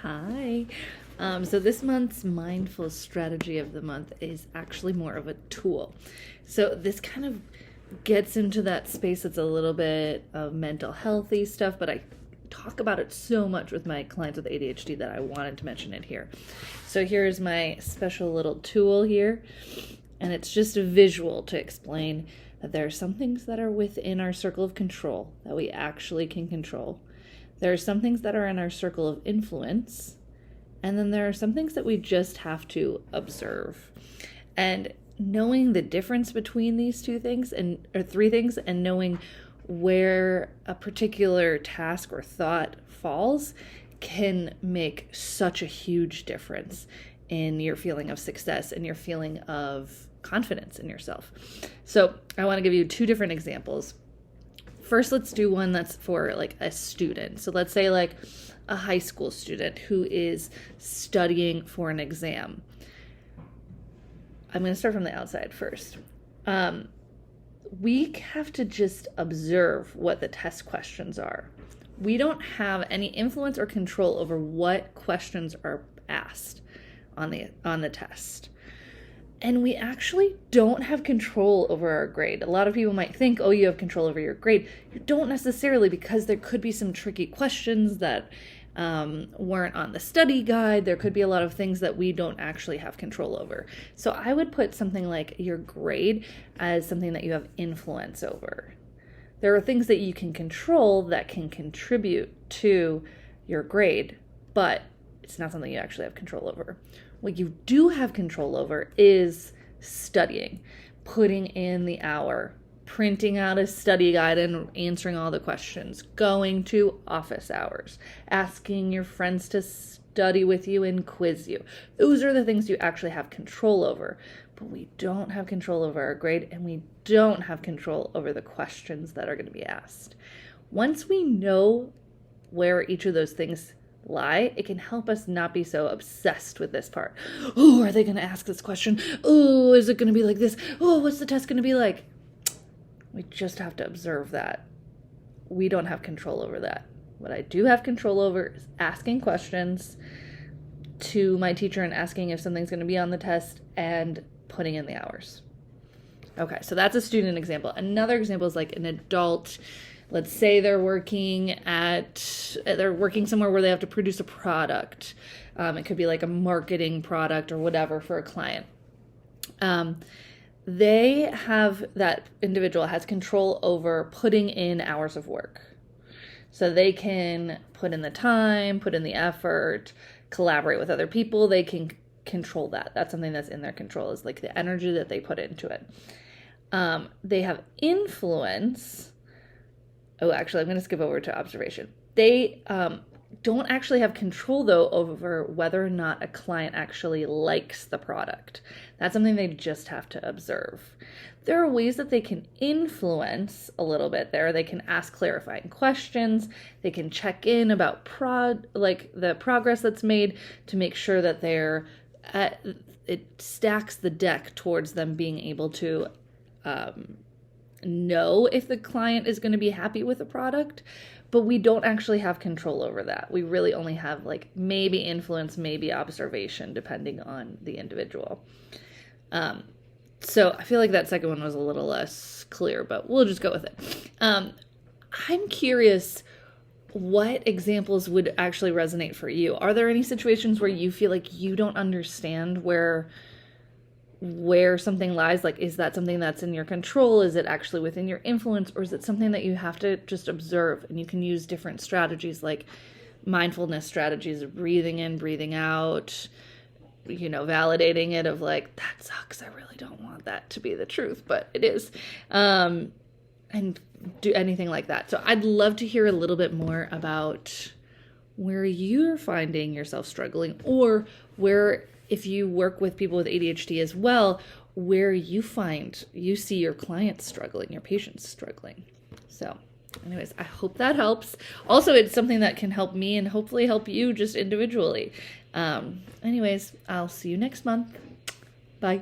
Hi. So this month's mindful strategy of the month is actually more of a tool. So this kind of gets into that space that's a little bit of mental healthy stuff, but I talk about it so much with my clients with ADHD that I wanted to mention it here. So here's my special little tool here, and it's just a visual to explain that there are some things that are within our circle of control that we actually can control. There are some things that are in our circle of influence, and then there are some things that we just have to observe. And knowing the difference between these two things or three things, and knowing where a particular task or thought falls can make such a huge difference in your feeling of success and your feeling of confidence in yourself. So I want to give you two different examples. First, let's do one that's for like a student. So let's say like a high school student who is studying for an exam. I'm going to start from the outside first. We have to just observe what the test questions are. We don't have any influence or control over what questions are asked on the test. And we actually don't have control over our grade. A lot of people might think, oh, you have control over your grade. You don't necessarily, because there could be some tricky questions that weren't on the study guide. There could be a lot of things that we don't actually have control over. So I would put something like your grade as something that you have influence over. There are things that you can control that can contribute to your grade, but it's not something you actually have control over. What you do have control over is studying, putting in the hour, printing out a study guide and answering all the questions, going to office hours, asking your friends to study with you and quiz you. Those are the things you actually have control over. But we don't have control over our grade, and we don't have control over the questions that are going to be asked. Once we know where each of those things lie, it can help us not be so obsessed with this part. Oh, are they going to ask this question? Oh, is it going to be like this? Oh, what's the test going to be like? We just have to observe that. We don't have control over that. What I do have control over is asking questions to my teacher and asking if something's going to be on the test and putting in the hours. Okay, so that's a student example. Another example is like an adult. Let's say they're working somewhere where they have to produce a product. It could be like a marketing product or whatever for a client. That individual has control over putting in hours of work. So they can put in the time, put in the effort, collaborate with other people. They can control that. That's something that's in their control, is like the energy that they put into it. They have influence. Oh, actually, I'm going to skip over to observation. They don't actually have control, though, over whether or not a client actually likes the product. That's something they just have to observe. There are ways that they can influence a little bit there. They can ask clarifying questions. They can check in about the progress that's made to make sure that it stacks the deck towards them being able to know if the client is going to be happy with the product, but we don't actually have control over that. We really only have like maybe influence, maybe observation, depending on the individual. So I feel like that second one was a little less clear, but we'll just go with it. I'm curious what examples would actually resonate for you. Are there any situations where you feel like you don't understand where something lies? Like, is that something that's in your control? Is it actually within your influence? Or is it something that you have to just observe? And you can use different strategies, like mindfulness strategies, breathing in, breathing out, validating it of like, that sucks. I really don't want that to be the truth, but it is. And do anything like that. So I'd love to hear a little bit more about where you're finding yourself struggling, or where, if you work with people with ADHD as well, where you see your clients struggling, your patients struggling. So anyways, I hope that helps. Also, it's something that can help me and hopefully help you just individually. Anyways, I'll see you next month. Bye.